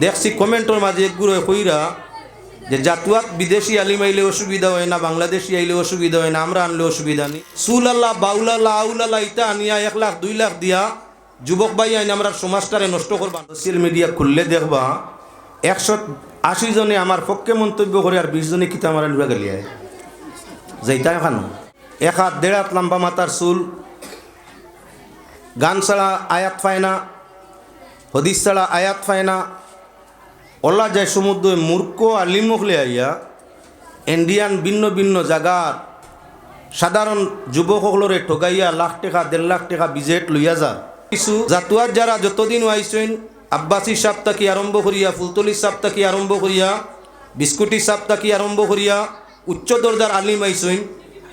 দেখছি কমেন্টের মাঝে একগুলো কইরা যে জাতুয়াত বিদেশি আলিম আইলে অসুবিধা হয় না, বাংলাদেশি আইলে অসুবিধা হয় না, আমরা আনলে অসুবিধা নেই। সুলাল্লাহ বাউলাল্লাহ আউলাল্লাহ ইটা আনিয়া 1 লাখ 2 লাখ দিয়া যুবক ভাই আইন আমরা সমাজটারে নষ্ট করবা। সোশ্যাল মিডিয়া খুললে দেখবা 180 জনে আমার পক্ষে মন্তব্য করে আর 20 জনে কিতা মারা লুয়া গেলিয়ায় যাইতা এখানো 1 হাত 1.5 হাত লম্বা মাথার চুল, গান ছাড়া আয়াত পায় না, হদিস ছাড়া আয়াত পায় না, ওলা যায় সমুদ্র মূর্খ আলিম হলে আইয়া ইন্ডিয়ান ভিন্ন ভিন্ন জায়গার সাধারণ যুবকসকলরে ঠগাইয়া লাখ টাকা 1.5 লাখ টাকা বিজেট লইয়া যা। কিছু জাতুয়াত যারা যতদিন আইসেন আব্বাসী সাপ থাকি আরম্ভ করিয়া, ফুলতলি সাপ থাকি আরম্ভ করিয়া, বিস্কুটি সাপ থাকি আরম্ভ করিয়া উচ্চ দরজার আলিম আইসেন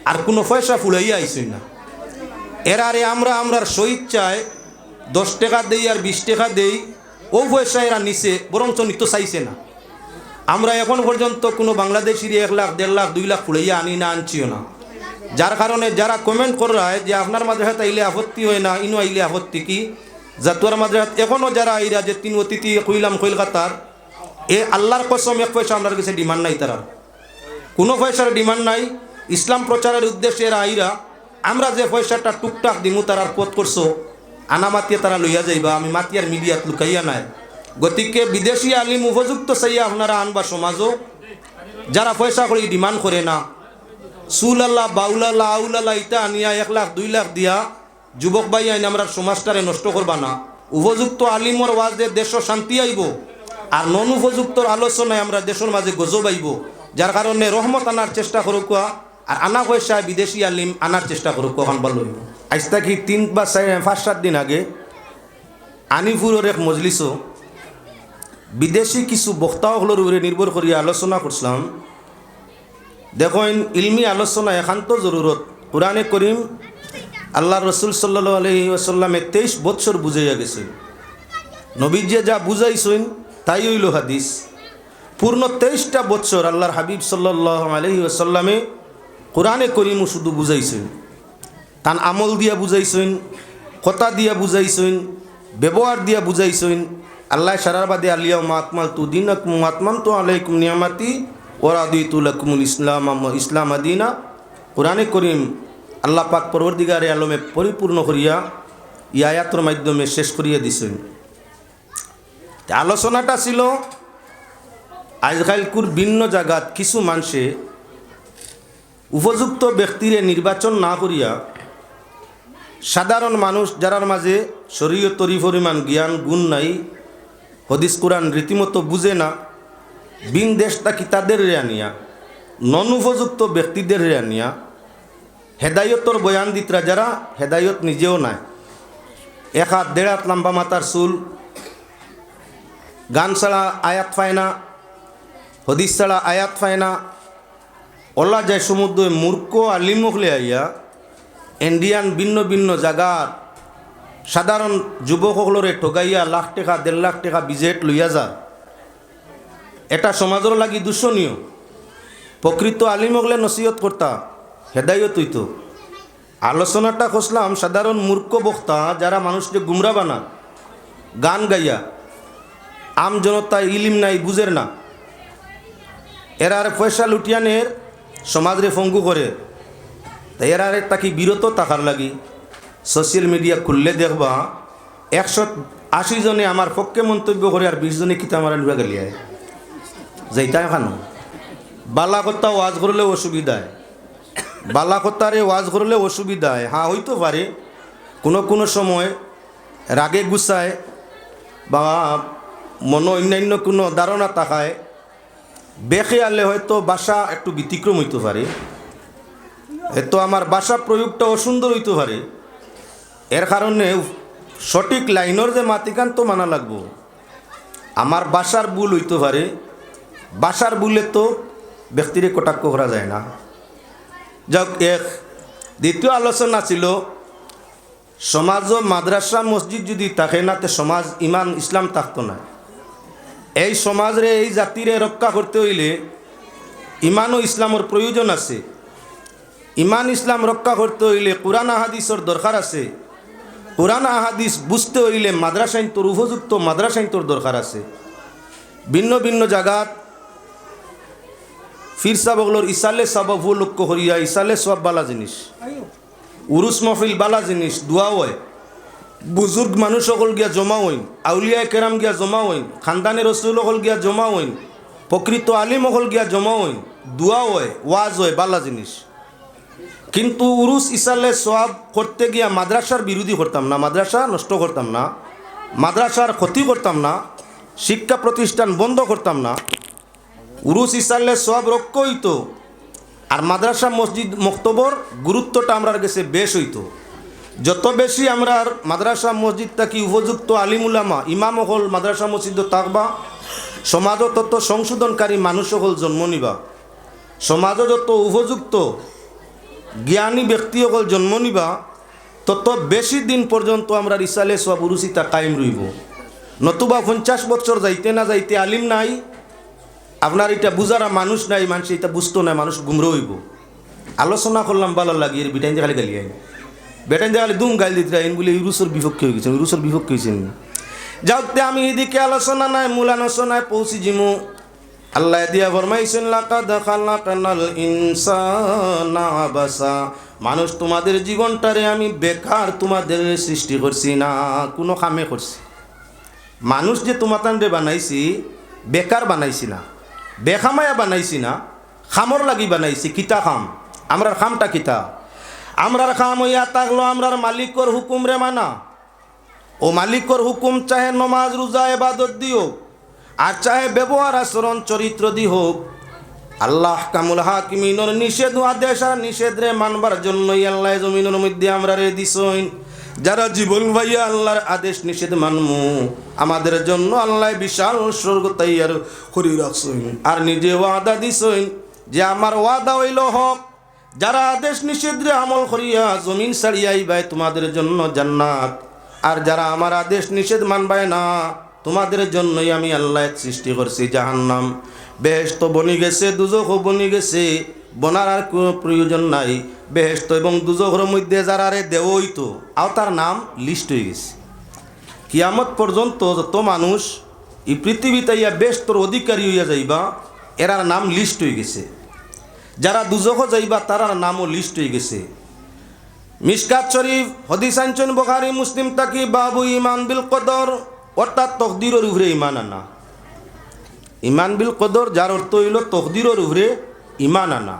আর কোনো পয়সা ফুলাইয়া আইসেন না। এরারে আমরার স্বইচ্ছায় 10 টাকা দেই আর 20 টাকা দেই, ও পয়সা এরা নিছে বরঞ্চ নিত চাইছে না। আমরা এখন পর্যন্ত কোনো বাংলাদেশির 1 লাখ 1.5 লাখ 2 লাখ ফুলাইয়া আনি না, আনছিও না। যার কারণে যারা কমেন্ট করায় যে আপনার মাদ্রাসাত আইলে আপত্তি হয় না, ইনো আইলে আপত্তি কি, জাতুয়ার মাদ্রাসাত এখনও যারা আইরা যে 3 অতিথি কইলাম কলকাতার এ আল্লাহর কসম 1 পয়সা আমার কাছে ডিমান্ড নাই, তারা কোনো পয়সার ডিমান্ড নাই। ইসলাম প্রচারের উদ্দেশ্যে এরা আইরা আমরা যে পয়সাটা টুকটাক দিমু তারার পথ করছো আনা মাতিয়ে তারা লইয়া যাইবা, আমি মাতিয়ার মিডিয়াত লুকাইয়া নাই। গতিকে বিদেশি আলিম উপযুক্ত চাইয়া আপনারা আনবা সমাজও, যারা পয়সা করে ডিমান্ড করে না। সুলাল্লাহ বাউলাল্লাহ আউলাল্লাহ ইটা আনিয়া 1 লাখ 2 লাখ দিয়া যুবক ভাই আইন আমরা সমাজটারে নষ্ট করবা না। উপযুক্ত আলিমর ওয়াজে দেশ শান্তি আইব, আর নন উপযুক্ত আলোচনায় আমরা দেশের মাঝে গজব আইব। যার কারণে রহমত আনার চেষ্টা করুক আর আনা পয়সা বিদেশি আলিম আনার চেষ্টা করুক। কখন ভালো হইব। আজ থাকি 3 বা 5-7 দিন আগে আনিপুরের এক মজলিসও বিদেশি কিছু বক্তাসকলের উপরে নির্ভর করিয়া আলোচনা করছিলাম। দেখেন ইলমি আলোচনা একান্ত জরুরত। কুরআনে করিম আল্লাহ রসুল সাল্লাল্লাহু আলাইহি ওয়াসাল্লামে 23 বছর বুঝাইয়া গেছেন। নবীজি যা বুঝাইছেন তাই হইল হাদিস। পূর্ণ 23টা বছর আল্লাহর হাবিব সাল্লাল্লাহু আলাইহি ওয়াসাল্লামে কুরআনে করিমও শুধু বুঝাইছেন, তান আমল দিয়া বুঝাইছেন, কথা দিয়া বুঝাইছেন, ব্যবহার দিয়া বুঝাইছেন। আল্লাহ সারার বাদে আলিয়াউমা আকমালতু দীনাকুম ওয়া আতমামতু আলাইকুম নিয়ামাতি ওয়া রাদিতু লাকুমুল ইসলাম আদিনা। কুরআনে করিম আল্লাহ পাক পরবর্তীকারে আলমে পরিপূর্ণ করিয়া এই আয়াতের মাধ্যমে শেষ করিয়া দিছেন। আলোচনাটা ছিল আজকালকুর ভিন্ন জায়গাত কিছু মানুষে উপযুক্ত ব্যক্তিরে নির্বাচন না করিয়া সাধারণ মানুষ যারার মাঝে শরীয়তরি পরিমাণ জ্ঞান গুণ নাই, হদিস কোরআন রীতিমতো বুঝে না, বিন দেশটা কি তাদের আনিয়া নন উপযুক্ত ব্যক্তিদের আনিয়া হেদায়তর বয়ান দিতরা, যারা হেদায়ত নিজেও নাই। 1 হাত 1.5 হাত লম্বা মাথার চুল, গান ছাড়া আয়াত পায় না, হদিস ছাড়া আয়াত পায় না, ওলা যায় সমুদ্র মূর্খ আলিম হলে আইয়া ইন্ডিয়ান ভিন্ন ভিন্ন জায়গার সাধারণ যুবকসকলরে ঠগাইয়া লাখ টাকা 1.5 লাখ টাকা বিজেট লইয়া যা। এটা সমাজের লাগি দূষণীয়। প্রকৃত আলিম হলে নসিহত করতা, হেদায়ত হইত। আলোচনাটা করলাম সাধারণ মূর্খ বক্তা যারা মানুষকে গুমরা বানা, গান গাইয়া আম জনতা ইলিম নাই বুঝের না, এরার পয়সা লুটিয়ানের সমাজরে ফঙ্গু করে। তাই এরারে তাকে বিরত থাকার লাগি সোশ্যাল মিডিয়া খুললে দেখবা 180 জনে আমার পক্ষে মন্তব্য করে আর 20 জনে কিতা মারা লুয়া গেলিয়ায় যাইতা এখানো। বালা কথা ওয়াজ করলে অসুবিধায়, বালা কথারে ওয়াজ করলে অসুবিধায়। হ্যাঁ হইতে পারে কোনো সময় রাগে গুছায় বা মনে অন্যান্য কোনো ধারণা থাকায় বেখেয়ালে হয়তো ভাষা একটু ব্যতিক্রম হইতে পারে, হয়তো আমার ভাষা প্রয়োগটা অসুন্দর হইতে পারে। এর কারণে সঠিক লাইনের যে মাতিকান তো মানা লাগবো। আমার ভাষার ভুল হইতে পারে, ভাষার ভুলে তো ব্যক্তিরে কটাক্ষ করা যায় না। যাক, দ্বিতীয় আলোচনা ছিল সমাজ ও মাদ্রাসা মসজিদ যদি থাকে না তে সমাজ ইমান ইসলাম থাকতো না। এই সমাজরে এই জাতিরে রক্ষা করতে হইলে ইমান ও ইসলামের প্রয়োজন আছে। ইমান ইসলাম রক্ষা করতে হইলে কুরআন আহাদিসের দরকার আছে। কুরআন আহাদিস বুঝতে হইলে মাদ্রাসাইন তোর উপযুক্ত মাদ্রাসাইন তোর দরকার আছে। ভিন্ন ভিন্ন জায়গাত ফির সাবগলোর ইসালে সাবাবু লক্ষ্য করিয়া ইসালে সব বালা জিনিস, উরুস মহফিল বালা জিনিস, দোয়া হয়, বুজুর্গ মানুষ সকল গিয়া জমা হইন, আউলিয়া কেরাম গিয়া জমা হইন, খানদানে রসুল হল গিয়া জমা হইন, প্রকৃত আলিম হল গিয়া জমা হইন, দোয়া হয়, ওয়াজ হয়, বালা জিনিস। কিন্তু উরুস ইসালে সব করতে গিয়া মাদ্রাসার বিরোধী করতাম না, মাদ্রাসা নষ্ট করতাম না, মাদ্রাসার ক্ষতি করতাম না, শিক্ষা প্রতিষ্ঠান বন্ধ করতাম না। উরুস ইসালে সব রক্ষ হইতো, আর মাদ্রাসা মসজিদ মক্তবর গুরুত্বটা আমরার কাছে বেশ হইতো। যত বেশি আমরা মাদ্রাসা মসজিদ থাকি উপযুক্ত আলিমুলামা ইমাম হল মাদ্রাসা মসজিদ থাকবা, সমাজও তত সংশোধনকারী মানুষ হল জন্ম নিবা, সমাজও যত উপযুক্ত জ্ঞানী ব্যক্তি হল জন্ম নিবা, তত বেশি দিন পর্যন্ত আমরা ইসালে সব উরুসিতা কায়েম রইব। নতুবা 50 বছর যাইতে না যাইতে আলিম নাই, আপনার এটা বুঝারা মানুষ নাই, মানুষ এটা বুঝতো না, মানুষ গুমরা হইব। আলোচনা করলাম ভালো লাগে, এর বিটাইন দিয়ে খালি গালি আইন, বেটাইন দিয়ে খালি দুম গাল দিতে আইন বলে ইউরুসের বিপক্ষে হয়ে গেছেন, ইউরুসের বিপক্ষে হয়েছেন। যাওতে আমি এদিকে আলোচনা নাই, মূল আলোচনায় পৌঁছি জিমু। আল্লাহ দিয়া ফরমাইছেন লাকাদ খালাকনাল ইনসানা আবাসা, মানুষ তোমাদের জীবনটারে আমি বেকার তোমাদের সৃষ্টি করছি না, কোনো কামে করছি। মানুষ যে তোমাতানরে বানাইছি বেকার বানাইছি না, বেখামায়া বানাইছি না, খামর লাগি বানাইছি। কিতা খাম? আমরার খামটা কিতা? আমরার খাম হইয়া থাকলো আমরার মালিকর হুকুম রে মানা। ও মালিকর হুকুম চাহে নমাজ রোজা ইবাদত দিও, আর চাহে ব্যবহার আচরণ চরিত্র দি হোক, আল্লাহ কামুল হাকিমিনর নিষেধ আদেশ আর নিষেধ রে মানবার জন্যই আল্লাহ জমিনের মধ্যে আমরা রে দিছইন। যারা জীবন ভাইয়া আল্লাহর আদেশ নিষেধ মানমু, আমাদের জন্য আল্লাহ বিশাল স্বর্গ তৈয়ার করে রাখছইন। আর নিজে ওয়াদা দিছইন যে আমার ওয়াদা হইল হক, যারা আদেশ নিষেধ রে আমল করিয়া জমিন ছাড়িয়াই বাই তোমাদের জন্য জান্নাত, আর যারা আমার আদেশ নিষেধ মানবায় না তোমাদের জন্যই আমি আল্লাহ সৃষ্টি করছি জাহান্নাম। বেহেশত বনি গেছে, দুজখও বনি গেছে, বনার আর কোনো প্রয়োজন নাই। বেহেশত এবং দুজখের মধ্যে যারা রে দেও হইতো আর তার নাম লিস্ট হয়ে গেছে। কিয়ামত পর্যন্ত যত মানুষ এই পৃথিবীতে ইয়া বেশতর অধিকারী হইয়া যাইবা, এরার নাম লিস্ট হয়ে গেছে। যারা দুজখ যাইবা তারার নামও লিস্ট হয়ে গেছে। মিশকাত শরীফ হাদিস আনছেন বুখারী মুসলিম তাকি বাবু ইমান বিল কদর, অর্থাৎ তকদিরের উপরে ইমান আনা। ইমান বিল কদর যার অর্থ হইল তকদিরের উপরে ইমান আনা।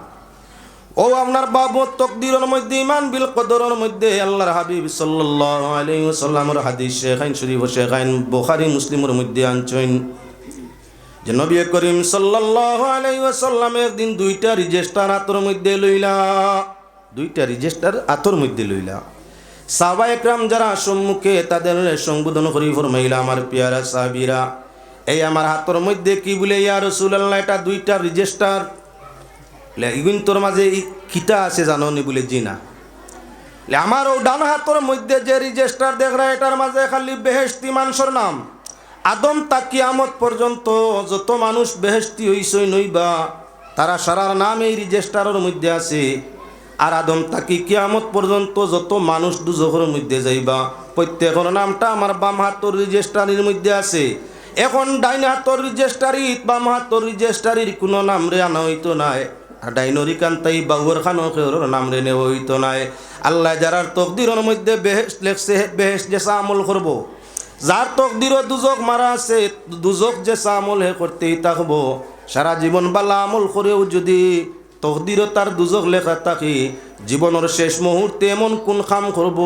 ও আপনার বাবু তকদিরের মধ্যে ইমান বিল কদরের মধ্যে আল্লাহর হাবিব সাল্লাল্লাহু আলাইহি ওয়াসাল্লামের হাদিস শেখাইন শরীফ শেখাইন বুখারী মুসলিমের মধ্যে আনছেন যে নবী করিম সাল্লাল্লাহু আলাইহি ওয়াসাল্লাম একদিন দুইটা রেজিস্টার হাতের মধ্যে লইলা, দুইটা রেজিস্টার হাতের মধ্যে লইলা। সাহাবা একরাম যারা সম্মুখে তাদের সম্বোধন করি ফরমাইলা, আমার পেয়ারা সাহাবীরা, এই আমার হাতের মধ্যে কি বলে ইয়া রাসূলুল্লাহ, এটা দুইটা রেজিস্টার, ইগুন তোর মাঝে কিতা আছে জানো নি? বলে জি না। আমার ও ডান হাতের মধ্যে যে রেজিস্টার দেখরা, এটার মাঝে খালি বেহেশতি মানুষের নাম। আদম তা কিয়ামত পর্যন্ত যত মানুষ বেহেশতি হইসই নইবা তারা সারার নাম এই রেজিস্টারের মধ্যে আছে। আর আদম তাকি কিয়ামত পর্যন্ত যত মানুষ দুজখের মধ্যে যাইবা প্রত্যেকের নামটা আমার বাম হাতের রেজিস্টারের মধ্যে আছে। এখন ডাইন হাতের রেজিস্টারিত বাম হাতের রেজিস্টারির কোনো নাম রে আনা হইতো নাই, আর ডাইনরি কান্তাই বাউর খানো খেওর নাম রে নেওয়া হইতো নাই। আল্লাহ যারার তকদিরের মধ্যে বেহেশত লেখছে, বেহেশত যে আমল করব, যার তকদিরও দুজক মারা আছে, দুজক যে আমল হে করতেই থাকবো। সারা জীবন বালা আমল করেও যদি তকদিরও তার দুজক লেখা থাকে, জীবনের শেষ মুহূর্তে এমন কোন কাম করব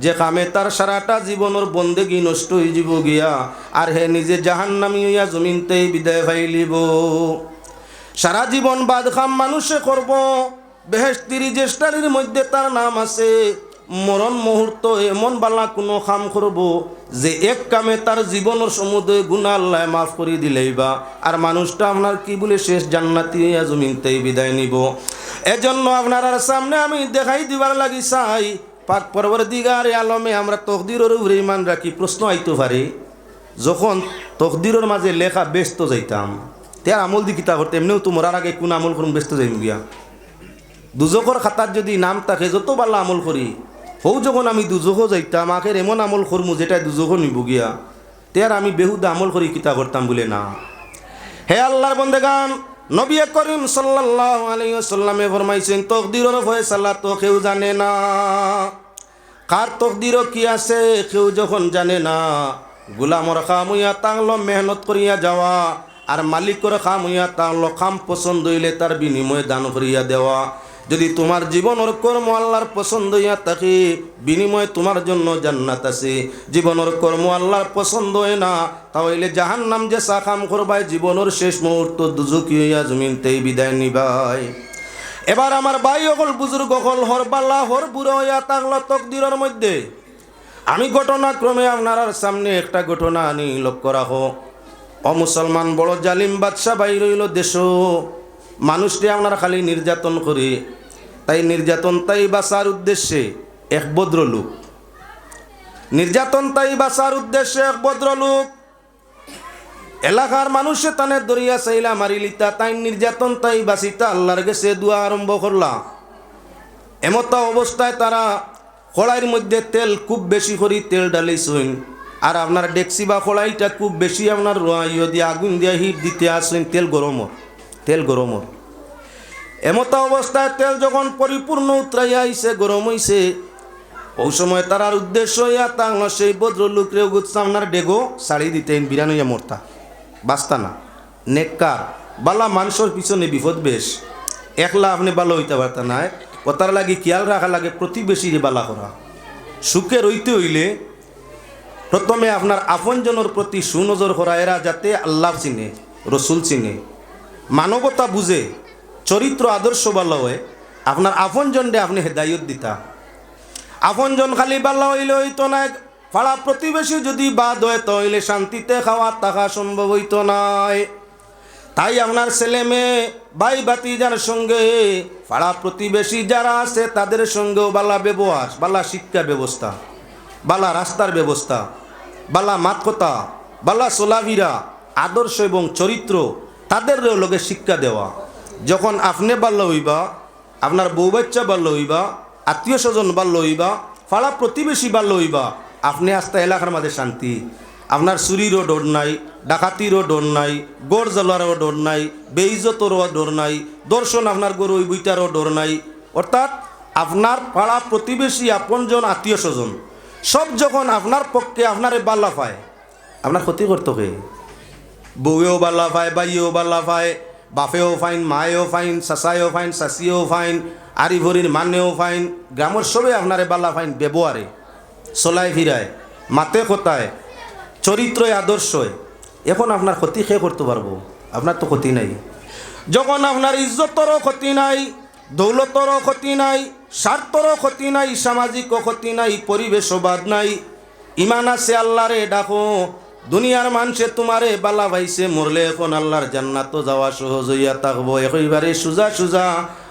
যে কামে তার সারাটা জীবনের বন্দেগি নষ্ট হয়ে যাব গিয়া, আর হে নিজে জাহান্নামী হইয়া জমিনতেই বিদায় পাইলিব। সারা জীবন বাদ কাম মানুষে করব, বেহেশতি রেজিস্টারির মধ্যে তার নাম আছে। মরণ মুহূর্ত এমন বালা কোনো কাম করব যে এক কামে তার জীবনের সমুদয় গুনাহ আল্লাহ মাফ করে দিলেইবা, আর মানুষটা আপনার কি বলে শেষ জান্নাতি হইয়া জমিনতেই বিদায় নিব। এজন্য আপনার সামনে আমি দেখাই দিবার লাগি চাই, পাক পরবর্তীগার আলমে আমরা তকদিরের উপরে ইমান রাখি। প্রশ্ন আইতে পারে, যখন তকদিরের মাঝে লেখা ব্যস্ত যাইতাম তার আমল দি কিতা করতে, এমনিও তো মরার আগে কোন আমল করুন ব্যস্ত যাইম গিয়া। দুজকর খাতার যদি নাম থাকে যত বালা আমল করি, হৌ যখন আমি দুজকও যাইতাম আখের এমন আমল করমু যেটা দুজকও নিব গিয়া, তার আমি বেহুদা আমল করি কিতা করতাম বলে না। হে আল্লাহর বন্দেগান, নবী করিম সাল্লাল্লাহু আলাইহি ওয়াসাল্লামে ফরমাইছেন তকদিরের ফয়সালা তো কেউ জানে না। কার তকদিরও কি আছে কেউ যখন জানে না, গোলামর কাম হইয়া তাংলো মেহনত করিয়া যাওয়া, আর মালিকর কাম হইয়া তাংলো কাম পছন্দ হইলে তার বিনিময়ে দান করিয়া দেওয়া। যদি তোমার জীবনের কর্ম আল্লাহর পছন্দ হইয়া থাকে, বিনিময়ে তোমার জন্য জান্নাত আছে। জীবনের কর্ম আল্লাহর পছন্দ হয় না, তাহলে জাহান্নাম যে চা কাম করবাই, জীবনের শেষ মুহূর্ত দুজকি হইয়া জমিনতেই বিদায় নিবাই। এবার আমার ভাই অকল বুজুর্গ অকল হর বাল্লা হর বুড়ো হইয়া থাকলো তকদিরের মধ্যে। আমি ঘটনাক্রমে আপনার সামনে একটা ঘটনা আনি, লক্ষ্য রাখো। অমুসলমান বড় জালিম বাদশা বাইর হইল দেশ, মানুষটি আপনার খালি নির্যাতন করে। তাই নির্যাতন তাই বাঁচার উদ্দেশ্যে এক ভদ্রলোক, নির্যাতন তাই বাঁচার উদ্দেশ্যে এক ভদ্রলোক এলাকার মানুষে তানে দরিয়া চাইলা মারিলিতা, তাই নির্যাতন তাই বাঁচিতা আল্লাহর কাছে দোয়া আরম্ভ করলা। এমত অবস্থায় তারা কড়াইয়ের মধ্যে তেল খুব বেশি করে তেল ডালিছেন, আর আপনার ডেকসি বা কড়াইটা খুব বেশি আপনার ইয়ে দিয়ে আগুন দিয়ে হিট দিতে আসছেন, তেল গরমর। এমত অবস্থায় তেল যখন পরিপূর্ণ উতরাইয়া আইছে, গরম হইছে, ওই সময় তারার উদ্দেশ্য হইয়া তাংল সেই ভদ্রলোকরে আপনার ডেগো শাড়ি দিতেন, বিরান হইয়া মরতা বাঁচতা না। নেককার বালা মানুষের পিছনে বিপদ বেশ, একলা আপনি ভালো হইতে পারতা না। কথার লাগে খেয়াল রাখা লাগে প্রতিবেশীরে বালা করা। সুখে রইতে হইলে প্রথমে আপনার আপনজনের প্রতি সুনজর করা, এরা যাতে আল্লাহ চিনে, রসুল চিনে, মানবতা বুঝে, চরিত্র আদর্শ ভালো হয়। আপনার আপনজনরে আপনি হেদায়ত দিতা। আপনজন খালি বাল্লা হইলে হইতো না, পাড়া প্রতিবেশী যদি বাদ হয় তাহলে শান্তিতে খাওয়া থাকা সম্ভব হইতো নাই। তাই আপনার ছেলে মেয়ে ভাই ভাতিজার সঙ্গে পাড়া প্রতিবেশী যারা আছে তাদের সঙ্গেও বালা ব্যবহার, বালা শিক্ষা ব্যবস্থা, বালা রাস্তার ব্যবস্থা, বালা মাতকতা, বালা চলাফেরা, আদর্শ এবং চরিত্র তাদের লোকে শিক্ষা দেওয়া। যখন আপনি বাল্য হইবা, আপনার বউ বাচ্চা বাল্য হইবা, আত্মীয় স্বজন বাল্য হইবা, পাড়া প্রতিবেশী বাল্য হইবা, আপনি আস্তে এলাকার মাঝে শান্তি। আপনার চুরিরও ডর নাই, ডাকাতিরও ডর নাই, গড় জ্বলারও ডর নাই, বেইজ্জতরও ডর নাই, দর্শন আপনার গরু বইটারও ডর নাই। অর্থাৎ আপনার পাড়া প্রতিবেশী, আপনজন, আত্মীয় স্বজন সব যখন আপনার পক্ষে আপনারে বাল্লা পায়, আপনার ক্ষতি করতে হবে। বউয়েও বাল্লা পায়, বাইয়েও বাল্লা পায়, বাপেও ফাইন, মায়েও ফাইন, চাচাইও ফাইন, চাচিও ফাইন, আরি ভরির মানেও ফাইন, গ্রামের সবে আপনারে বাল্লা ফাইন ব্যবহারে, চলাই ফিরায়, মাতে কথায়, চরিত্রই আদর্শই। এখন আপনার ক্ষতি খেয়ে করতে পারবো? আপনার তো ক্ষতি নাই। যখন আপনার ইজ্জতরও ক্ষতি নাই, দৌলতরও ক্ষতি নাই, স্বার্থরও ক্ষতি নাই, সামাজিকও ক্ষতি নাই, পরিবেশও বাদ নাই, ইমান আছে আল্লাহরে ডাকো। দুনিয়ার মানুষে তোমারে বালা ভাইছে, মরলে এখন আল্লাহর জান্নাত যাওয়া সহজ হইয়া থাকবো। একেবারে সুজা সুজা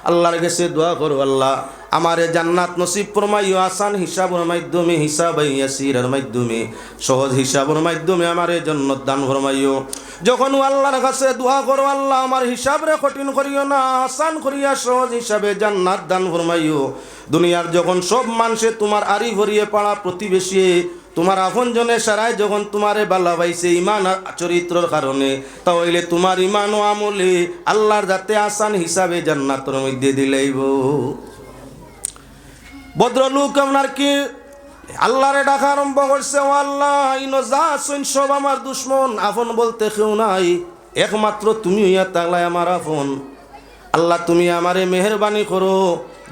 আল্লাহর কাছে দোয়া করো, আল্লাহ আমারে জান্নাত নসিব ফরমাইও, আসান হিসাবের মাধ্যমে, হিসাব ইয়াসিরের মাধ্যমে, সহজ হিসাবের মাধ্যমে আমারে জান্নাত দান ফরমাইও। যখন আল্লাহর কাছে দোয়া করো, আল্লাহ আমার হিসাবরে কঠিন করিও না, আসান করিয়া সহজ হিসাবে জান্নাত দান ফরমাইও। দুনিয়ার যখন সব মানুষে তোমার আরি ভরিয়ে পাড়া প্রতিবেশী, তোমার আপনজনে সারায় যখন তোমারে বালা পাইছে ইমান চরিত্রের কারণে, তাহলে তোমার ইমান ও আমলে আল্লাহর যাতে আসান হিসাবে জান্নাতের মধ্যে দিলেইব। ভদ্রলোক আপনার কি আল্লাহরে ডাকা আরম্ভ করছে, ও আল্লাহ ইনো যা আছেন সব আমার দুশ্মন, আপন বলতে কেউ নাই, একমাত্র তুমি হইয়া তাগলাই আমার আপন। আল্লাহ তুমি আমারে মেহরবানি করো,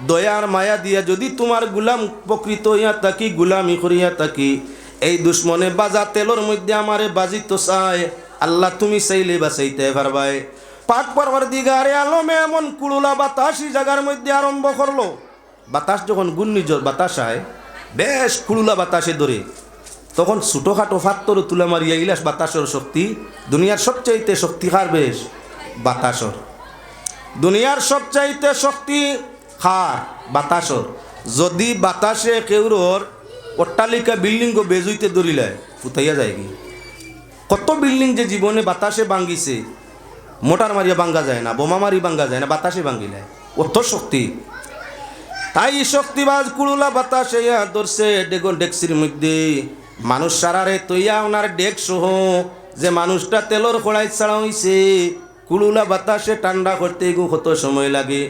দয়ার মায়া দিয়া যদি তোমার গুলাম প্রকৃত হইয়া থাকি, গুলামি করিয়া থাকি, এই দুশ্মনে বাজা তেলর মধ্যে আমারে বাজিত চায়, আল্লাহ তুমি চাইলে বাঁচাইতে পারবাই। পাক পরওয়ারদিগারে আলমে এমন কুড়ুলা বাতাসি জায়গার মধ্যে আরম্ভ করলো। বাতাস যখন ঘূর্ণিঝড় বাতাস আয়, বেশ কুড়ুলা বাতাসে ধরে, তখন ছোটোখাটো ফাত্তর তুলা মারিয়া ইলাস বাতাসের শক্তি। দুনিয়ার সবচাইতে শক্তি কার? বেশ বাতাসর। দুনিয়ার সবচাইতে শক্তি খার? বাতাসর। যদি বাতাসে কেউর অট্টালিকা বিল্ডিংও বেজুইতে দরিলায় ফুটাইয়া যায় কি? কত বিল্ডিং যে জীবনে বাতাসে ভাঙ্গিছে, মোটার মারিয়া ভাঙ্গা যায় না, বোমা মারি ভাঙ্গা যায় না, বাতাসে ভাঙ্গিলায়, অত শক্তি। তাই শক্তিবাজ কুড়ুলা বাতাসে ধরছে ডেকসির মধ্যে, মানুষ সারারে তৈয়া ওনার ডেক সহ যে মানুষটা তেলর কড়াই ছাড়া হইছে কুলুলা বাতাসে ঠান্ডা করতে গো কত সময় লাগে।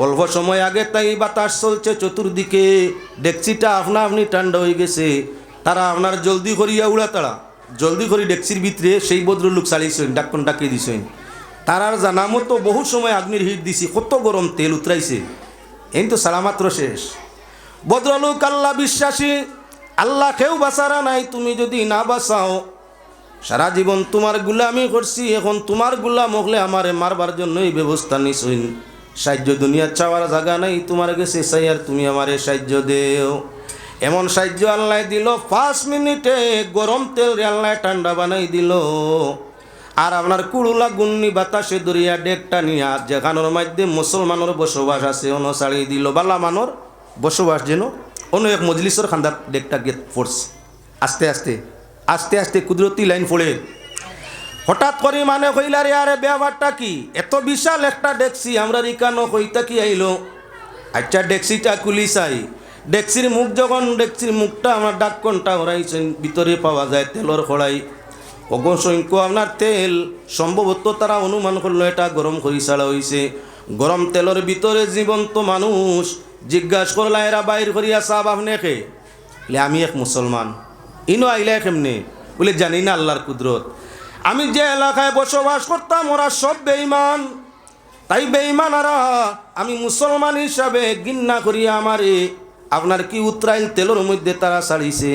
অল্প সময় আগে তাই বাতাস চলছে চতুর্দিকে, ডেকচিটা আপনা আপনি ঠান্ডা হয়ে গেছে। তারা আপনার জলদি করিয়া উড়া তারা জলদি করে ডেকচির ভিতরে সেই ভদ্রলোক চালিয়েছেন, ডাক্কন ডাকিয়ে দিছেন। তারার জানা মতো বহু সময় আগ্নির হিট দিছি, কত গরম তেল উতরাইছে, এই তো সারামাত্র শেষ। ভদ্রলোক আল্লাহ বিশ্বাসী, আল্লাহ কেউ বাঁচারা নাই, তুমি যদি না বাঁচাও সারা জীবন তোমার গুলামি করছি, এখন তোমার গুলাম হলে আমারে মারবার জন্যই ব্যবস্থা নিছইন। সাহায্য দুনিয়া চাওয়ার জায়গা নাই, তোমার কাছে চাই আর তুমি আমারে সাহায্য দেও। এমন সাহায্য আল্লাহ দিল, 5 মিনিটে গরম তেল আল্লাহ ঠান্ডা বানাই দিল। আর আপনার কুড়ুলা গুন্নি বাতাসে দরিয়া ডেকটা নিয়ে যেখানোর মধ্যে মুসলমানের বসবাস আছে অন্য ছাড়িয়ে দিল। বালা মানর বসবাস যেন অন্য এক মজলিসের খান্দার ডেকটা গিয়ে পড়ছে। আস্তে আস্তে আস্তে আস্তে কুদরতি লাইন পড়ে হঠাৎ করে মানে কইলারে আরে ব্যাপারটা কি, এত বিশাল একটা ডেকসি আমরা রিকানো কইতা কি আইলো। আচ্ছা ডেকসিটা খুলি চাই, ডেকসির মুখ যখন ডেকসির মুখটা আমার ডাক্কনটা হরাইছেন, ভিতরে পাওয়া যায় তেলর কড়াই। অগসংখ্য আপনার তেল, সম্ভবত তারা অনুমান করলো এটা গরম করি ছাড়া হয়েছে। গরম তেলের ভিতরে জীবন্ত মানুষ জিজ্ঞাসা করলা এরা বাইর করিয়া সাব আপনি কে? আমি এক মুসলমান। ইনো আইলা কেমনে? বলে জানি না আল্লাহর কুদরত। আমি যে এলাকায় বসবাস করতাম ওরা সব বেঈমান, তাই বেঈমানারা আমি মুসলমান হিসাবে ঘৃণা করিয়া আমারে আপনার কি উতরাইল তেলের মধ্যে তারা ছাড়িছে।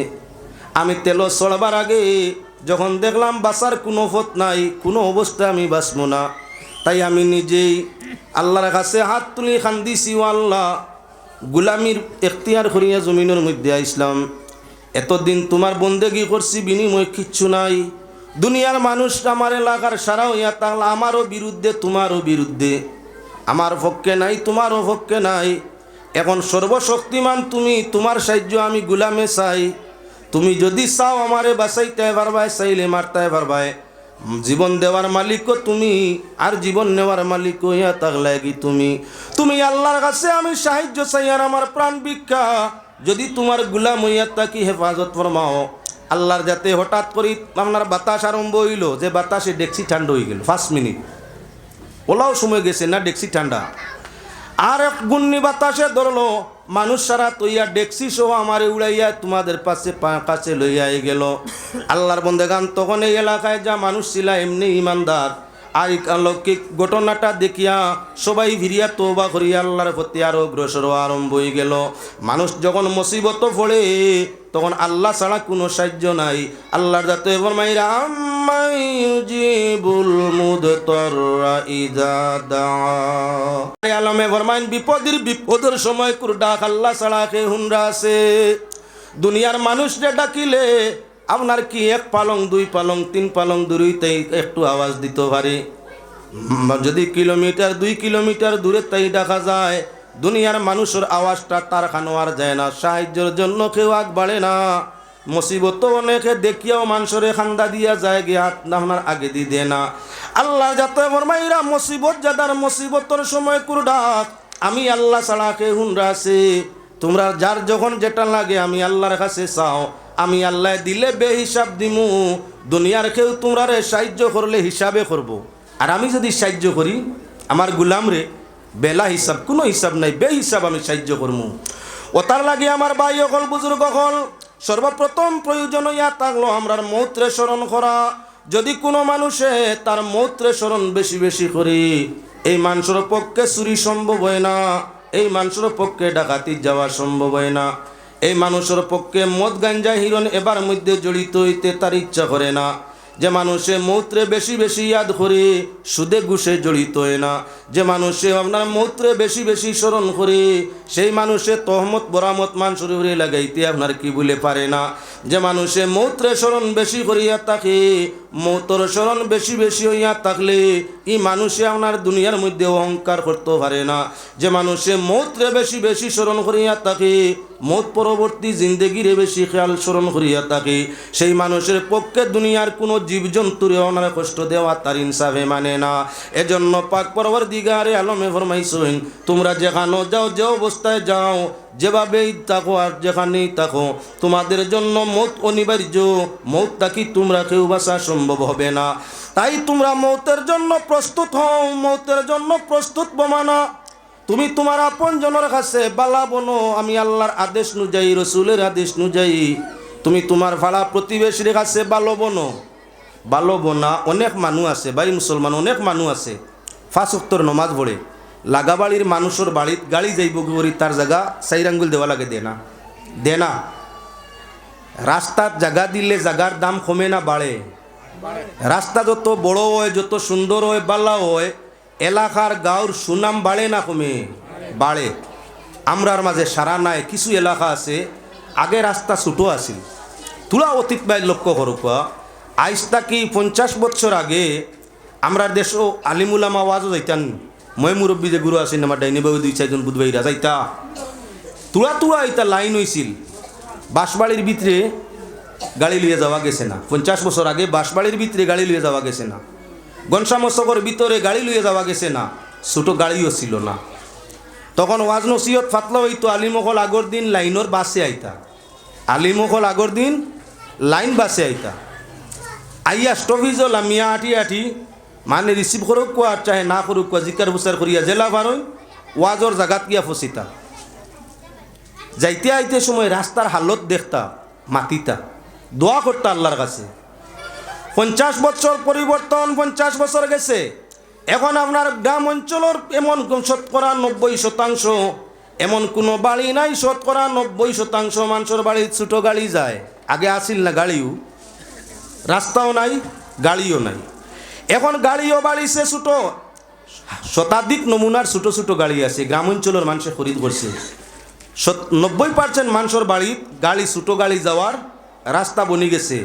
আমি তেল চড়বার আগে যখন দেখলাম বাঁচার কোনো পথ নাই, কোনো অবস্থায় আমি বাঁচব না, তাই আমি নিজেই আল্লাহর কাছে হাত তুলি খান্দিছি, ও আল্লাহ গুলামির এখতিয়ার করিয়া জমিনের মধ্যে আইসলাম। এতদিন তোমার বন্দেগি করছি, বিনিময় কিচ্ছু নাই। দুনিয়ার মানুষ আমার এলাকার সারা হইয়া তাহলে আমারও বিরুদ্ধে তোমারও বিরুদ্ধে, আমার পক্ষে নাই তোমারও পক্ষে নাই। এখন সর্বশক্তিমান তুমি, তোমার সাহায্য আমি গুলামে চাই। তুমি যদি চাও আমারে বাঁচাইতে পারবাই, চাইলে মারতে পারবাই। জীবন দেওয়ার মালিকও তুমি আর জীবন নেওয়ার মালিক হইয়া থাকলে কি তুমি। তুমি আল্লাহর কাছে আমি সাহায্য চাই আর আমার প্রাণ ভিক্ষা, যদি তোমার গুলাম হইয়া থাকি হেফাজত ফরমাও। আল্লাহর যাতে হঠাৎ করে আপনার বাতাস আরম্ভ হইল, যে বাতাসে ডেকসি ঠান্ডা হয়ে গেল। 5 মিনিট ওলাও সময় গেছে না, ডেকসি ঠান্ডা। আর এক গুন্নি বাতাসে ধরলো, মানুষ সারা তৈয়া ডেকসি সহ আমারে উড়াইয়া তোমাদের কাছে লইয়া গেল। আল্লাহর বন্দেগান তখন এই এলাকায় যা মানুষ ছিল এমনি ইমানদার, আর অলৌকিক ঘটনাটা দেখিয়া সবাই ভিড়িয়া তওবা করিয়া আল্লাহর প্রতি আরো অগ্রসর আরম্ভ হয়ে গেল। মানুষ যখন মুসিবত পড়ে তখন আল্লাহ ছাড়া কোনো সাহায্য নাই। আল্লাহর যাতে ফরমাইরা আম্মাই ইউজিবুল মুদতাররা ইযা দাআ। আলমে ফরমাইন বিপদের সময় কুর ডাক আল্লাহ ছাড়া কে হুনরা আছে। দুনিয়ার মানুষ যে ডাকিলে আপনার কি 1 পালং 2 পালং 3 পালং দূরেই একটু আওয়াজ দিতে পারে। যদি কিলোমিটার 2 কিলোমিটার দূরে তাই দেখা যায়, দুনিয়ার মানুষের আওয়াজটা তার খানোয়ার যায় না, সাহায্যের জন্য কেউ আগ বাড়ে না। মুসিবত অনেকে দেখিয়াও মানুষের খান্দা দিয়া যায়, গিয়ে হাত আপনার আগে দিয়ে দেয় না। আল্লাহ যাতে ফরমাইরা মুসিবত যাদার মুসিবতের সময় কুর ডাক আমি আল্লাহ ছাড়া কে হুনরা আছে। তোমরা যার যখন যেটা লাগে আমি আল্লাহর কাছে চাও, আমি আল্লাহ দিলে বেহিসাব দিমু। দুনিয়ার কেউ তোমরা রে সাহায্য করলে হিসাবে করব, আর আমি যদি সাহায্য করি আমার গুলাম রে বেলা হিসাব কোনো হিসাব নাই, বেহিসাব আমি সাহায্য করবো। ও তার লাগে আমার ভাই অকল বুজুর্গ অকল, সর্বপ্রথম প্রয়োজন ইয়া থাকলো আমরার মৌত্রে স্মরণ করা। যদি কোনো মানুষে তার মৌত্রে স্মরণ বেশি বেশি করি, এই মানুষের পক্ষে চুরি সম্ভব হয় না, এই মানুষের পক্ষে ডাকাতি যাওয়া সম্ভব হয় না, এই মানুষের পক্ষে মদ গাঞ্জা হিরণ এবার মধ্যে জড়িত হইতে তার ইচ্ছা করে না। যে মানুষে মৌত্রে বেশি বেশি ইয়াদ করে সুদে ঘুষে জড়িত হয় না। যে মানুষে আপনার মৌত্রে বেশি বেশি স্মরণ করে সেই মানুষে তহমত বরামত মানুষের উড়ে লাগাইতে আপনার কি বলে পারে না। যে মানুষে মৌত্রে স্মরণ বেশি করিয়া থাকে, মৌতর স্মরণ বেশি বেশি হইয়া থাকলে এই মানুষে আপনার দুনিয়ার মধ্যে অহংকার করতে পারে না। যে মানুষে মৌত্রে বেশি বেশি স্মরণ করিয়া থাকে, মৌত পরবর্তী জিন্দেগিরে বেশি খেয়াল স্মরণ করিয়া থাকে, সেই মানুষের পক্ষে দুনিয়ার কোনো জীবজন্তুরে ওনার কষ্ট দেওয়া তার ইনসাফে মানে না। এজন্য পাক পরবর্তীগারে আলমে ফরমাইছেন তোমরা যেখানে যাও, যে অবস্থায় যাও, যেভাবেই থাকো আর যেখানেই থাকো, তোমাদের জন্য মৌত অনিবার্য। মৌতটা কি তোমরা কেউ বাঁচা সম্ভব হবে না। তাই তোমরা মৌতের জন্য প্রস্তুত হও, মৌতের জন্য প্রস্তুত বমানা। তুমি তোমার আপন জনের কাছে বালা বনো, আমি আল্লাহর আদেশ অনুযায়ী, রসুলের আদেশ অনুযায়ী। তুমি তোমার ভাড়া প্রতিবেশীর কাছে ভালো বনো, ভালো বোনা। অনেক মানুষ আছে ভাই, মুসলমান অনেক মানুষ আছে 5 ওয়াক্তের নমাজ পড়ে, লাগাবাড়ির মানুষের বাড়িত গাড়ি যাইব করি, তার জায়গা 4 আঙ্গুল দেওয়া লাগে, দে না। রাস্তার জায়গা দিলে জায়গার দাম কমে না বাড়ে? রাস্তা যত বড় হয়, যত সুন্দর হয়, বালা হয়, এলাকার গাঁর সুনাম বাড়ে না কমে? বাড়ে। আমরার মাঝে সারা নাই। কিছু এলাকা আছে আগে রাস্তা ছোটো আছিল, তুলা অতীত বাই লক্ষ্য করুকা। আজ থাকি 50 বছর আগে আমরা দেশও আলিমুলামা ওয়াজও যাইতান। মই মুরব্বী যে গুরু আছেন আমার ডাইনি বাবু 2-4 বুধবাইরা যাইতা, তুলা তুলা ইতা লাইন হয়েছিল। বাঁশবাড়ির ভিতরে গাড়ি লিয়ে যাওয়া গেছে না। 50 বছর আগে বাঁশবাড়ির ভিতরে গাড়ি লিয়ে যাওয়া গেছে না। গনসামশকর ভিতরে গাড়ি লিয়ে যাওয়া গেছে না, ছোটো গাড়িও ছিল না। তখন ওয়াজ নসিহত ফাতলা হইতো। আলিমকল আগর দিন লাইনের বাসে আইতা, আলিমকল আগর দিন লাইন বাসে আইতা। আইয়া স্টপিজও লামিয়া আঠি আঠি মানে রিসিভ করুক কোয়া চাহে না করুক কোয়া, জিকার বুসার করিয়া জেলা বারোই ওয়াজর জাগাত গিয়া ফসিতা। যাইতে আইতে সময় রাস্তার হালত দেখতা, মাতিতা, দোয়া করতা আল্লাহর কাছে। 50 বছর পরিবর্তন, 50 বছর গেছে। এখন আপনার গ্রাম অঞ্চলের এমন 90% এমন কোনো বাড়ি নাই, 90% মানুষের বাড়ি ছোটো গাড়ি যায়। আগে আসিল না গাড়িও, রাস্তাও নাই, গাড়িও নাই। এখন গাড়িও বাড়িছে ছোটো, শতাধিক নমুনার ছোটো ছোটো গাড়ি আছে। গ্রাম অঞ্চলের মানুষে খরিদ করছে। 90% মানুষের বাড়ি গাড়ি, ছোটো গাড়ি যাওয়ার রাস্তা বনি গেছে।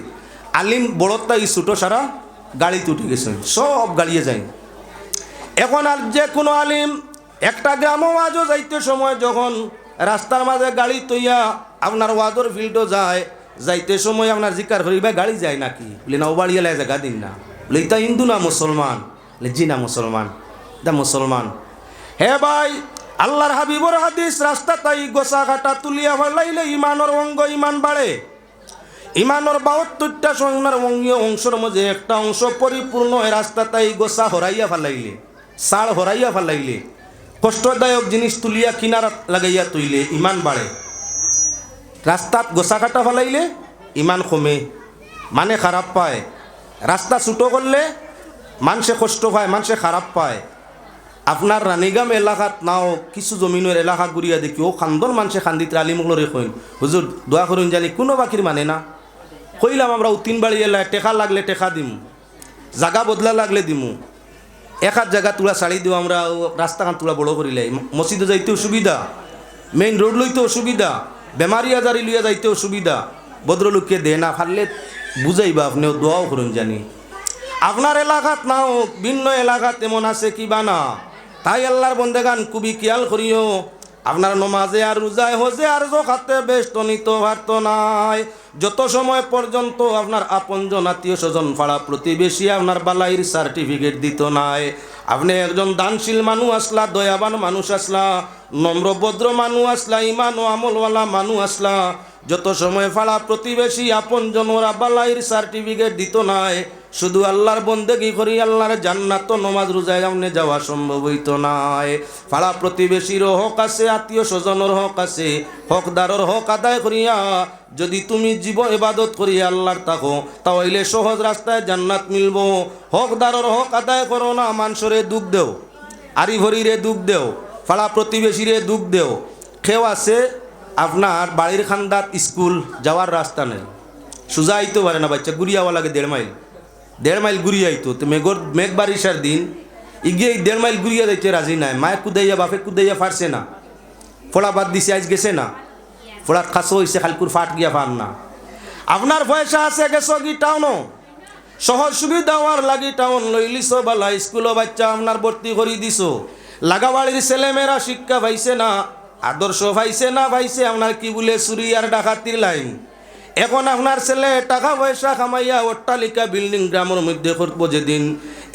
আলিম বড়তা এই ছোটো সারা গাড়িতে উঠে গেছে, সব গাড়িয়ে যায়। এখন আর যে কোনো আলিম একটা গ্রামও ওয়াজও যাইতে সময় যখন রাস্তার মাঝে গাড়ি তৈয়া আপনার ওয়াজর ফিল্ডও যায়, যাইতে সময় আপনার জিকার করিবা গাড়ি যায় নাকি? বলে না, ও বাড়ি এলায় জায়গা দিন না। বলে এটা হিন্দু না মুসলমান? বলে জি না মুসলমান, দা মুসলমান। হে ভাই, আল্লাহর হাবিবর হাদিস, রাস্তা তাই গোসা কাটা তুলিয়া ফেলাইলে ইমানের অঙ্গ ইমান বাড়ে। ইমানের 72টা সোনার অঙ্গীয় অংশের মধ্যে একটা অংশ পরিপূর্ণ হয় রাস্তা তাই গোসা হরাইয়া ফেলাইলে, সাড় হরাইয়া ফেলাইলে, কষ্টদায়ক জিনিস তুলিয়া কিনারা লাগাইয়া তুইলে ইমান বাড়ে। রাস্তাত গোসা কাটা ফেলাইলে ইমান কমে, মানে খারাপ পায়। রাস্তা ছোটো করলে মানুষে কষ্ট পায়, মানুষে খারাপ পায়। আপনার রানীগাম এলাকাত নাও কিছু জমিনের এলাকা ঘুরিয়া দেখি ও খান্দন মানুষে খান্দিতে আলিমুলরে কইন, হুজুর দোয়া করুন জানি, কোনো বাকির মানে না। কইলাম আমরা 3 বাড়ি এলাকায় টেকা লাগলে টেকা দিমু, জায়গা বদলা লাগলে দিমু। এক হাত জায়গা তুলা ছাড়ি দিও, আমরা রাস্তাখান তুলা বড় করিলে মসজিদে যাইতে অসুবিধা, মেইন রোড লইতে অসুবিধা, বেমারি আজারি লইয়া যাইতে অসুবিধা। ভদ্রলোককে দে না ফারলে বুঝাইবা, আপনিও দোয়াও করুন জানি। আপনার এলাকাত নাও ভিন্ন এলাকাত এমন আছে কিবা না, তাই আল্লাহর বন্দেগান খুবই খেয়াল করিও। আপনার নমাজে আর রোজায় হজে আর জোখাতে বেষ্ট নিত ভারত নাই, যত সময় পর্যন্ত আপনার আপনজন আত্মীয় স্বজন পাড়া প্রতিবেশী আপনার বালাইর সার্টিফিকেট দিত নাই। আপনি একজন দানশীল মানুষ আসলা, দয়াবান মানুষ আসলা, নম্রভদ্র মানুষ আসলা, ইমান ও আমলওয়ালা মানুষ আসলা, যত সময় পাড়া প্রতিবেশী আপনজন ওরা বালাইর সার্টিফিকেট দিত নাই, শুধু আল্লাহর বন্দেগি করি আল্লাহর জান্নাত নমাজ রোজায় আমনে যাওয়া সম্ভব হইতো নাই। পাড়া প্রতিবেশীরও হক আছে, আত্মীয় স্বজনের হক আছে, হকদারর হক আদায় করিয়া যদি তুমি জীবন ইবাদত করিয়া আল্লাহর থাকো, তাহলে সহজ রাস্তায় জান্নাত মিলব। হকদারর হক আদায় করো না, মানুষরে দুঃখ দেও, আরি ভরিরে দুঃখ দেও, পাড়া প্রতিবেশীরে দুঃখ দেও। কেউ আছে আপনার বাড়ির খান্দাত স্কুল যাওয়ার রাস্তা নেই, সোজা আইতে পারে না, বাচ্চা ঘুরিয়াওয়া লাগে 1.5 মাইল ঘুরিয়ে আইতো। তো মেঘ বারিশার দিন ইগিয়ে 1.5 মাইল ঘুরিয়া যাইতে রাজি নাই। মায়ে কুদাইয়া বাপে কুদাইয়া ফারছে না, ফোড়া বাদ দিছে, আজ গেছে না, ফোড়া খাসো হয়েছে, খালকুর ফাট গিয়া ফার না। আপনার পয়সা আছে, গেছো কি টাউনও, সহজ সুবিধা হওয়ার লাগি টাউন লইলিস বালা, স্কুলও বাচ্চা আপনার ভর্তি করে দিছ, লাগাবাড়ির ছেলেমেয়েরা শিক্ষা পাইছে না, আদর্শ পাইছে না, পাইছে আপনার কি বলে চুরি আর ডাকাতির লাইন। এখন আপনার ছেলে টাকা পয়সা কামাইয়া অট্টালিকা বিল্ডিং গ্রামের মধ্যে করবো যেদিন,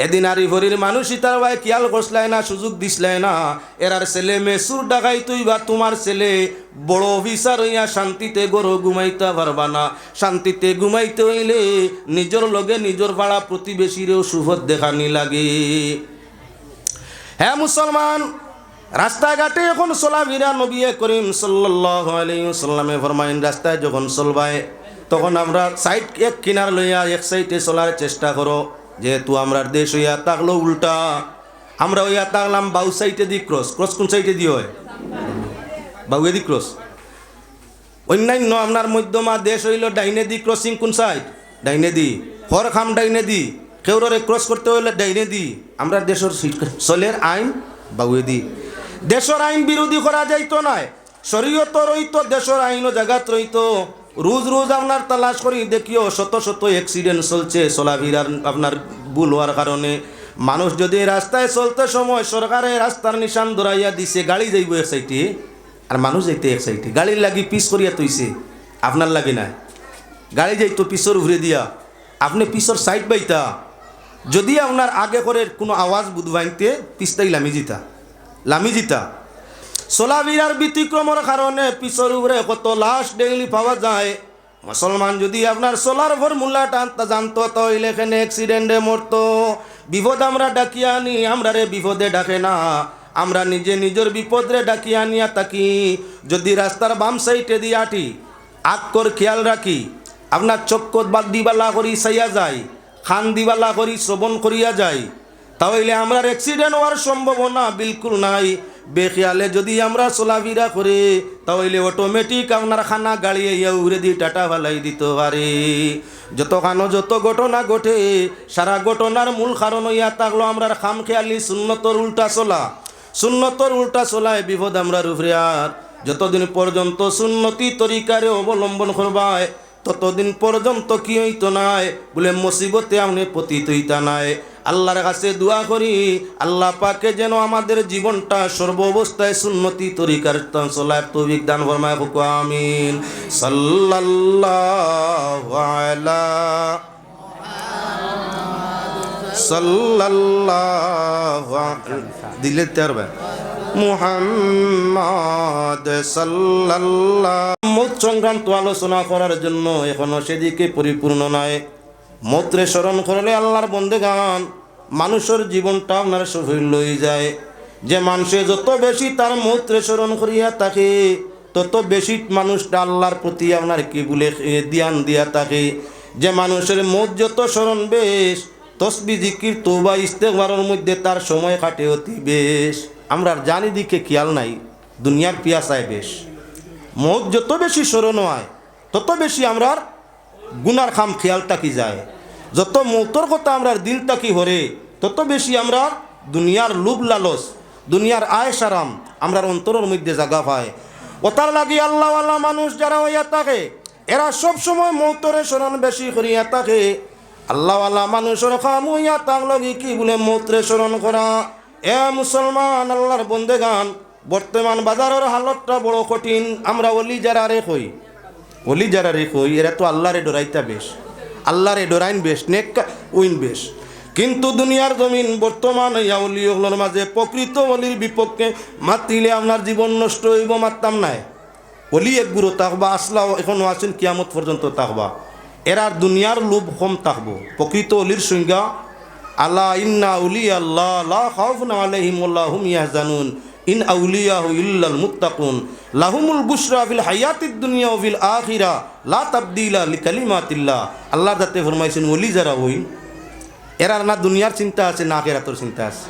এদিন আরি ভরির মানুষই তার ভাই খেয়াল করসলাই না, সুযোগ দিসলাই না। এরার ছেলে মেসুর ডাকাই তুই বা তোমার ছেলে বড় অফিসার হইয়া শান্তিতে গরো ঘুমাইতে পারবা না। শান্তিতে ঘুমাইতে হইলে নিজের লগে নিজের পাড়া প্রতিবেশীরেও সুফত দেখানি লাগে। হ্যাঁ মুসলমান, রাস্তাঘাটে এখন চলাফেরা নবী করিম সাল্লাল্লাহু আলাইহি ওয়াসাল্লামে ফরমাইন, রাস্তায় যখন চলবায় তখন আমরা সাইড এক কিনার লইয়া এক সাইডে চলার চেষ্টা করো। যেহেতু আমরা দেশ হইয়া থাকলো উল্টা, আমরা হইয়া থাকলাম বাউ সাইডে দি ক্রস। ক্রস কোন সাইডে দিয়ে হয়? বাউয়ে দি ক্রস। অন্যান্য আপনার মধ্যমা দেশ হইল ডাইনে দি ক্রসিং কোন সাইড? ডাইনে দি। হর খাম ডাইনে দি, কেউরে ক্রস করতে হইলে ডাইনে দি। আমরা দেশের চলের আইন বাউয়ে দি। দেশের আইন বিরোধী করা যাইতো নাই, শরীয়ত রইতো, দেশের আইনও জায়গাত রইতো। রোজ রোজ আপনার তালাশ করি দেখিও শত শত অ্যাক্সিডেন্ট চলছে চলাফেরার আপনার ভুল হওয়ার কারণে। মানুষ যদি রাস্তায় চলতে সময় সরকারে রাস্তার নিশান ধরাইয়া দিছে, গাড়ি যাইব এক সাইডে আর মানুষ যাইতে এক সাইডে, গাড়ির লাগি পিস করিয়া তৈছে, আপনার লাগে না। গাড়ি যাইতো পিছর ঘুরে দিয়া, আপনি পিছর সাইড বাইতা। যদি আপনার আগে করে কোনো আওয়াজ বুধ বাইতে পিছটাই লামি জিতা। চলাফেরার ব্যতিক্রমের কারণে পিছর উপরে কত লাশ ডেইলি পাওয়া যায়। মুসলমান যদি আপনার চলার ফর্মুলাটা জানতো তাহলে এখানে অ্যাক্সিডেন্টে মরতো। বিপদ আমরা ডাকিয়া আনি, আমরা রে বিপদে ডাকে না, আমরা নিজে নিজের বিপদরে ডাকিয়া আনিয়া থাকি। যদি রাস্তার বাম সাইডে দিয়ে আটি আকর খেয়াল রাখি, আপনার চক্কর বাদ দিবালা করি চাইয়া যায়, খান দিবালা করি শ্রবণ করিয়া যায়, তাহলে আমরা অ্যাক্সিডেন্ট হওয়ার সম্ভাবনা বিলকুল নাই। বেখেয়ালে যদি আমরা চলাফেরা করে তাহলে অটোমেটিক আপনার খানা গাড়ি ইয়া উড়ে দিয়ে টাটা ফালাই দিতে পারে। যত ঘটনা ঘটে, সারা ঘটনার মূল কারণ হইয়া থাকলো আমরা খাম খেয়ালি সুন্নতর উল্টা চলায় বিপদ আমরা উপরে। আর যতদিন পর্যন্ত সুন্নতি তরিকারে অবলম্বন করবায় ততদিন পর্যন্ত কি হইতো নাই বলে মুসিবতে আপনি পতিত হইতা নাই। আল্লাহর কাছে দোয়া করি আল্লাহ পাকে যেন আমাদের জীবনটা সর্বাবস্থায় সুন্নতি তরিকার চলার তৌফিক দান ফরমায়। আমিন। সাল্লাল্লাহু আলা সাল্লাল্লাহু দিলে তেরবে মুহাম্মদ সাল্লাল্লাহু। মৌত সংক্রান্ত আলোচনা করার জন্য এখনো সেদিকে পরিপূর্ণ নয়। মৌতরে স্মরণ করলে আল্লাহর বন্দেগান মানুষের জীবনটা আপনার সফল হয়ে যায়। যে মানুষে যত বেশি তার মৌতরে স্মরণ করিয়া থাকে তত বেশি মানুষটা আল্লাহর প্রতি আপনার কি বলে ধ্যান দিয়া থাকে। যে মানুষের মৌত যত স্মরণ বেশ, তসবি জিকির তওবা ইস্তেগফারের মধ্যে তার সময় কাটে অতি বেশ। আমরা জানি দিকে খেয়াল নাই, দুনিয়ার পিয়াসায় বেশ। মৌত যত বেশি স্মরণ হয় তত বেশি আমরার গুনার খাম খেয়াল তাকি যায়। যত মৌতর কথা আমরার দিল তাকি হরে তত বেশি আমরা দুনিয়ার লুভ লালস, দুনিয়ার আয়েশ আরাম আমরার অন্তরের মধ্যে জায়গা পায়। ওতার লাগি আল্লাহওয়ালা মানুষ যারা হইয়া থাকে এরা সব সময় মৌতরে স্মরণ বেশি করিয়া থাকে। আল্লাহওয়ালা মানুষের খাম হইয়া তাক লাগি কি বলে মৌতরে স্মরণ করা। এ মুসলমান আল্লাহর বন্দেগান, বর্তমান বাজারের হালতটা বড় কঠিন। আমরা অলি যারা রে কই এরা তো আল্লাহরে ডরাইতা বেশ, আল্লাহরে ডরাইন বেশ, নেক উইন বেশ। কিন্তু দুনিয়ার জমিন বর্তমান অলি ওগুলোর মাঝে প্রকৃত অলির বিপক্ষে মাতিলে আপনার জীবন নষ্ট হইব, মারতাম নাই। অলি এক গুরু থাকবা, আসলাও এখনও আছেন কিয়ামত পর্যন্ত থাকবা। এরার দুনিয়ার লোভ কম থাকবো। প্রকৃত অলির সংজ্ঞা আল্লাহ ইন্না উলিয়া আল্লাহ লা খাউফুন আলাইহিম ওয়ালা হুম ইয়াহজানুন ইন আউলিয়াহু ইল্লাল মুত্তাকুন লাহুমুল বুশরা ফিল হায়াতিদ দুনিয়া ওয়া ফিল আখিরা লা তাবদীলা লিকালিমাতিল্লাহ। আল্লাহ যাতে ফরমাইছেন ওলি যারা ওই এরার না দুনিয়ার চিন্তা আছে না আখিরাতের চিন্তা আছে।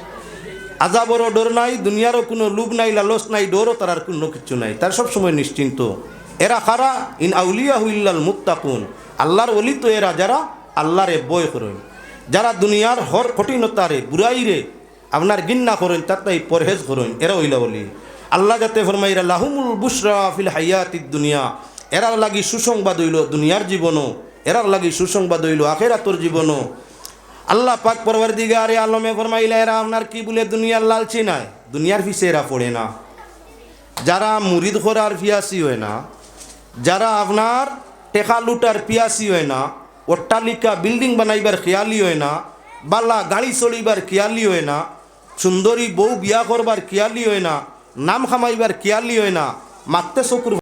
আযাবেরও ডর নাই, দুনিয়ারও কোনো লোভ নাই, লালস নাই, ডরও তার কোনো কিছু নাই, তার সব সময় নিশ্চিন্ত। এরা কারা? ইন আউলিয়াহু ইল্লাল মুত্তাকুন, আল্লাহর ওলি তো এরা যারা আল্লাহরে ভয় করেন, যারা দুনিয়ার হর কঠিনতারে বুড়াইরে আপনার গিন্না করেন তাই পরহেজ করেন, এরা হইলা বলি। আল্লাহ যাতে ফরমাইরা লাহুমুল বুশরা ফিল হায়াতিদ দুনিয়া, এরার লাগি সুসংবাদ হইল দুনিয়ার জীবনও, এরার লাগি সুসংবাদ হইল আখিরাতের জীবনও। আল্লাহ পাক পরওয়ারদিগারে আলমে ফরমাইলা এরা আপনার কি বলে দুনিয়ার লালচি নাই, দুনিয়ার পিছে এরা পড়ে না। যারা মুরিদ করার পিয়াসি হয় না, যারা আপনার টেকা লুটার পিয়াসি হয় না, অট্টালিকা বিল্ডিং বানাইবার খেয়ালি হয় না, বালা গাড়ি চলিবার কিয়ালি হয় না, সুন্দরী বউ বিয়া করবার কিয়ালি হয় না, নাম খামাইবার কিয়ালি হয় না, মারতে চকুর